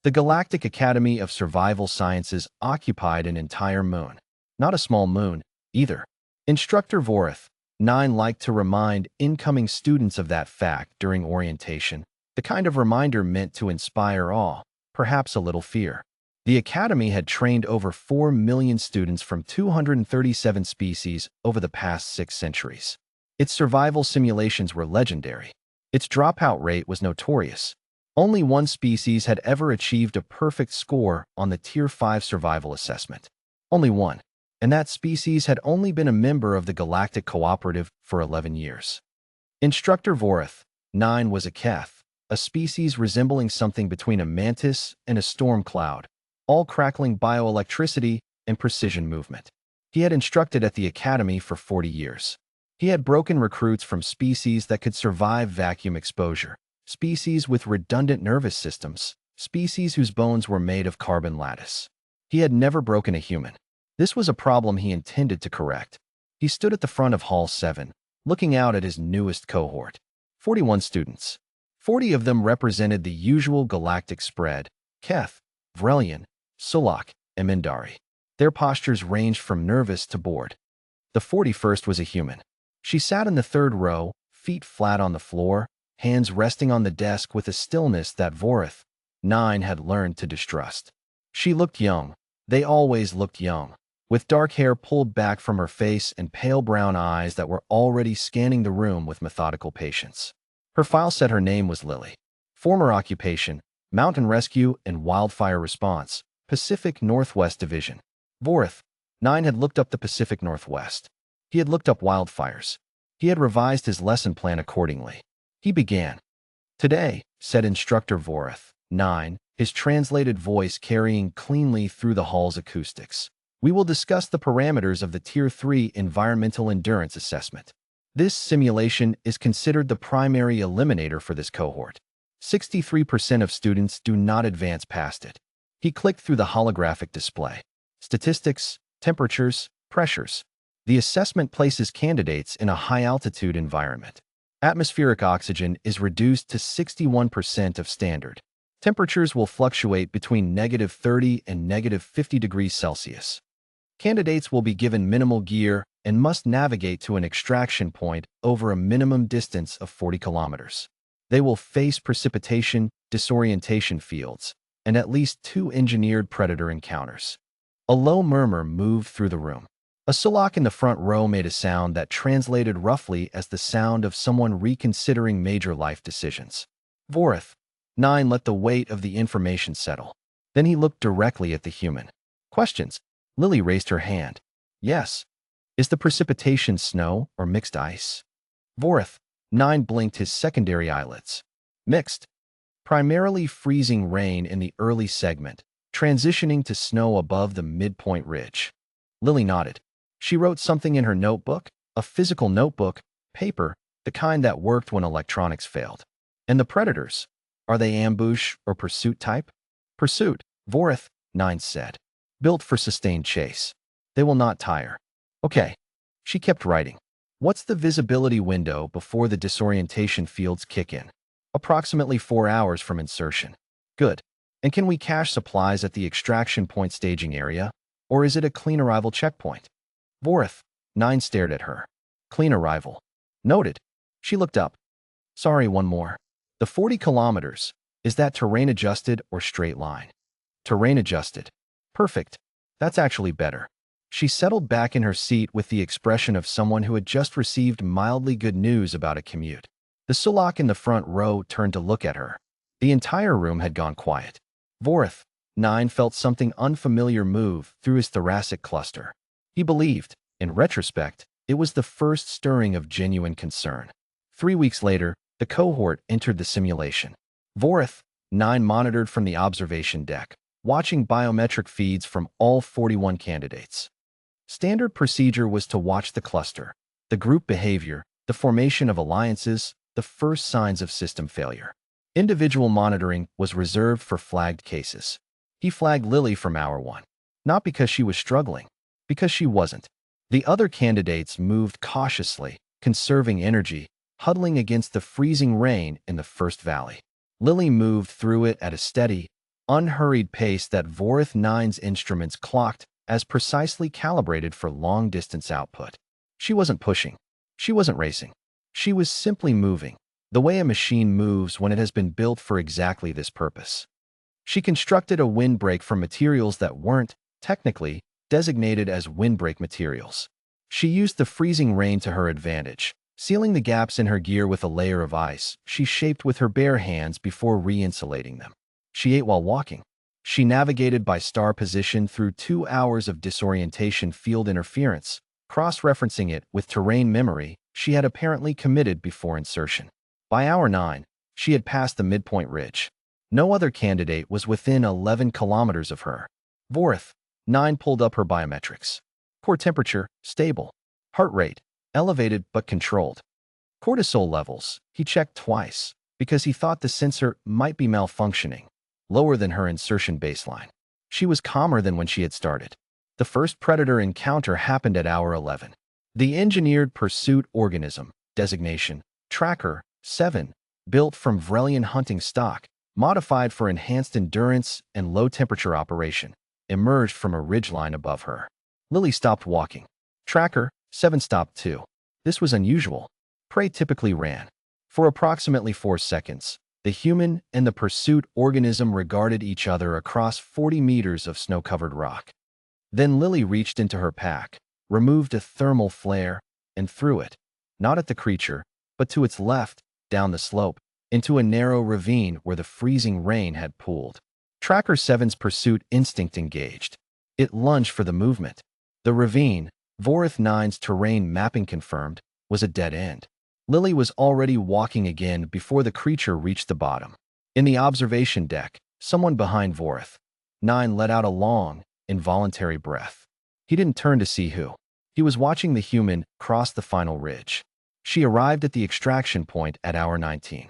The Galactic Academy of Survival Sciences occupied an entire moon. Not a small moon, either. Instructor Vorith, 9, liked to remind incoming students of that fact during orientation, the kind of reminder meant to inspire awe, perhaps a little fear. The Academy had trained over 4 million students from 237 species over the past 6 centuries. Its survival simulations were legendary. Its dropout rate was notorious. Only one species had ever achieved a perfect score on the Tier 5 survival assessment. Only one. And that species had only been a member of the Galactic Cooperative for 11 years. Instructor Vorith, 9, was a keth, a species resembling something between a mantis and a storm cloud, all crackling bioelectricity and precision movement. He had instructed at the Academy for 40 years. He had broken recruits from species that could survive vacuum exposure, species with redundant nervous systems, species whose bones were made of carbon lattice. He had never broken a human. This was a problem he intended to correct. He stood at the front of Hall 7, looking out at his newest cohort. 41 students. 40 of them represented the usual galactic spread: Keth, Vrelian, Sulak, and Mindari. Their postures ranged from nervous to bored. The 41st was a human. She sat in the third row, feet flat on the floor, hands resting on the desk with a stillness that Vorith, 9, had learned to distrust. She looked young. They always looked young, with dark hair pulled back from her face and pale brown eyes that were already scanning the room with methodical patience. Her file said her name was Lily. Former occupation: Mountain Rescue and Wildfire Response, Pacific Northwest Division. Vorith, 9, had looked up the Pacific Northwest. He had looked up wildfires. He had revised his lesson plan accordingly. He began. "Today," said Instructor Vorith, 9, his translated voice carrying cleanly through the hall's acoustics, "we will discuss the parameters of the Tier 3 Environmental Endurance Assessment. This simulation is considered the primary eliminator for this cohort. 63% of students do not advance past it." He clicked through the holographic display. Statistics, temperatures, pressures. The assessment places candidates in a high-altitude environment. Atmospheric oxygen is reduced to 61% of standard. Temperatures will fluctuate between -30 and -50 degrees Celsius. Candidates will be given minimal gear and must navigate to an extraction point over a minimum distance of 40 kilometers. They will face precipitation, disorientation fields, and at least 2 engineered predator encounters. A low murmur moved through the room. A Sulak in the front row made a sound that translated roughly as the sound of someone reconsidering major life decisions. Vorith, 9, let the weight of the information settle. Then he looked directly at the human. "Questions?" Lily raised her hand. "Yes." "Is the precipitation snow or mixed ice?" Vorith, 9, blinked his secondary eyelids. "Mixed. Primarily freezing rain in the early segment, transitioning to snow above the midpoint ridge." Lily nodded. She wrote something in her notebook, a physical notebook, paper, the kind that worked when electronics failed. "And the predators? Are they ambush or pursuit type?" "Pursuit," Vorith, 9, said. "Built for sustained chase. They will not tire." "Okay." She kept writing. "What's the visibility window before the disorientation fields kick in?" "Approximately 4 hours from insertion." "Good. And can we cache supplies at the extraction point staging area? Or is it a clean arrival checkpoint?" Vorith, 9, stared at her. "Clean arrival." "Noted." She looked up. "Sorry, one more. The 40 kilometers, is that terrain adjusted or straight line?" "Terrain adjusted." "Perfect. That's actually better." She settled back in her seat with the expression of someone who had just received mildly good news about a commute. The Sulak in the front row turned to look at her. The entire room had gone quiet. Vorith, 9, felt something unfamiliar move through his thoracic cluster. He believed, in retrospect, it was the first stirring of genuine concern. 3 weeks later, the cohort entered the simulation. Vorith, 9, monitored from the observation deck, watching biometric feeds from all 41 candidates. Standard procedure was to watch the cluster, the group behavior, the formation of alliances, the first signs of system failure. Individual monitoring was reserved for flagged cases. He flagged Lily from hour 1. Not because she was struggling, because she wasn't. The other candidates moved cautiously, conserving energy, huddling against the freezing rain in the first valley. Lily moved through it at a steady, unhurried pace that Vorith 9's instruments clocked as precisely calibrated for long-distance output. She wasn't pushing. She wasn't racing. She was simply moving, the way a machine moves when it has been built for exactly this purpose. She constructed a windbreak from materials that weren't, technically, designated as windbreak materials. She used the freezing rain to her advantage, sealing the gaps in her gear with a layer of ice she shaped with her bare hands before re-insulating them. She ate while walking. She navigated by star position through 2 hours of disorientation field interference, cross-referencing it with terrain memory she had apparently committed before insertion. By hour 9, she had passed the midpoint ridge. No other candidate was within 11 kilometers of her. Vorith 9 pulled up her biometrics. Core temperature, stable. Heart rate, elevated but controlled. Cortisol levels, he checked twice, because he thought the sensor might be malfunctioning, lower than her insertion baseline. She was calmer than when she had started. The first predator encounter happened at hour 11. The engineered pursuit organism, designation, Tracker 7, built from Vrelian hunting stock, modified for enhanced endurance and low-temperature operation, emerged from a ridgeline above her. Lily stopped walking. Tracker 7 stopped too. This was unusual. Prey typically ran. For approximately 4 seconds, the human and the pursuit organism regarded each other across 40 meters of snow-covered rock. Then Lily reached into her pack, removed a thermal flare, and threw it, not at the creature, but to its left, down the slope, into a narrow ravine where the freezing rain had pooled. Tracker 7's pursuit instinct engaged. It lunged for the movement. The ravine, Vorith 9's terrain mapping confirmed, was a dead end. Lily was already walking again before the creature reached the bottom. In the observation deck, someone behind Vorith 9 let out a long, involuntary breath. He didn't turn to see who. He was watching the human cross the final ridge. She arrived at the extraction point at hour 19.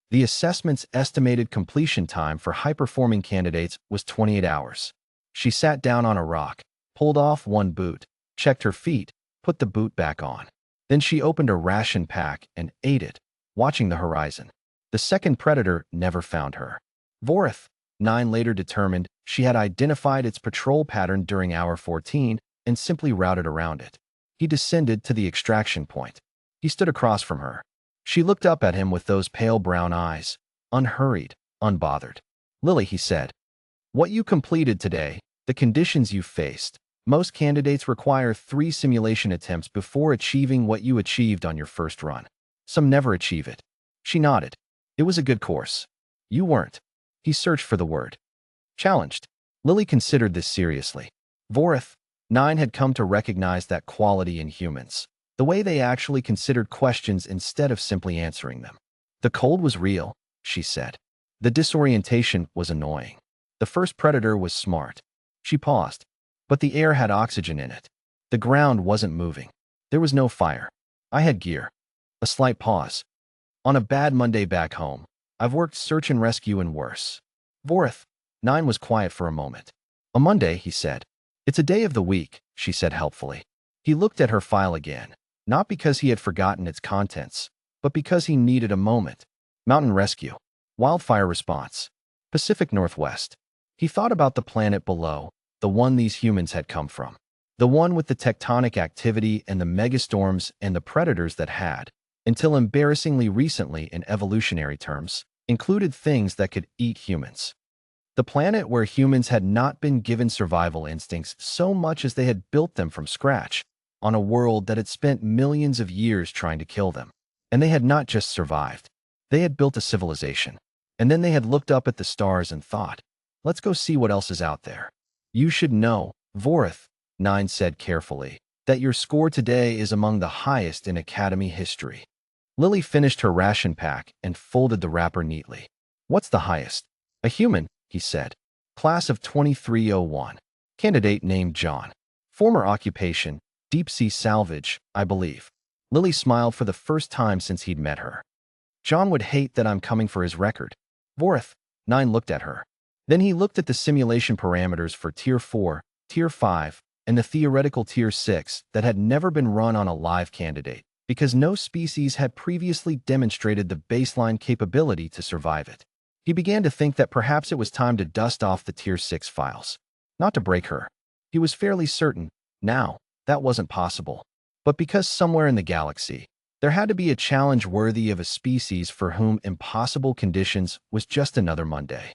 The assessment's estimated completion time for high-performing candidates was 28 hours. She sat down on a rock, pulled off one boot, checked her feet, put the boot back on. Then she opened a ration pack and ate it, watching the horizon. The second predator never found her. Vorith 9 later determined she had identified its patrol pattern during hour 14 and simply routed around it. He descended to the extraction point. He stood across from her. She looked up at him with those pale brown eyes, unhurried, unbothered. "Lily," he said, "what you completed today, the conditions you faced, most candidates require 3 simulation attempts before achieving what you achieved on your first run. Some never achieve it." She nodded. "It was a good course. You weren't." He searched for the word. "Challenged." Lily considered this seriously. Vorith 9 had come to recognize that quality in humans, the way they actually considered questions instead of simply answering them. "The cold was real," she said. "The disorientation was annoying. The first predator was smart." She paused. "But the air had oxygen in it. The ground wasn't moving. There was no fire. I had gear." A slight pause. "On a bad Monday back home, I've worked search and rescue and worse." Vorith 9 was quiet for a moment. "A Monday," he said. "It's a day of the week," she said helpfully. He looked at her file again, not because he had forgotten its contents, but because he needed a moment. Mountain rescue. Wildfire response. Pacific Northwest. He thought about the planet below, the one these humans had come from. The one with the tectonic activity and the megastorms and the predators that had, until embarrassingly recently in evolutionary terms, included things that could eat humans. The planet where humans had not been given survival instincts so much as they had built them from scratch, on a world that had spent millions of years trying to kill them. And they had not just survived. They had built a civilization. And then they had looked up at the stars and thought, "Let's go see what else is out there." "You should know," Vorith 9 said carefully, "that your score today is among the highest in Academy history." Lily finished her ration pack and folded the wrapper neatly. "What's the highest?" "A human," he said. "Class of 2301. Candidate named John. Former occupation, deep-sea salvage, I believe." Lily smiled for the first time since he'd met her. "John would hate that I'm coming for his record." Vorith 9 looked at her. Then he looked at the simulation parameters for Tier 4, Tier 5, and the theoretical Tier 6 that had never been run on a live candidate, because no species had previously demonstrated the baseline capability to survive it. He began to think that perhaps it was time to dust off the Tier 6 files. Not to break her. He was fairly certain, now, that wasn't possible. But because somewhere in the galaxy, there had to be a challenge worthy of a species for whom impossible conditions was just another Monday.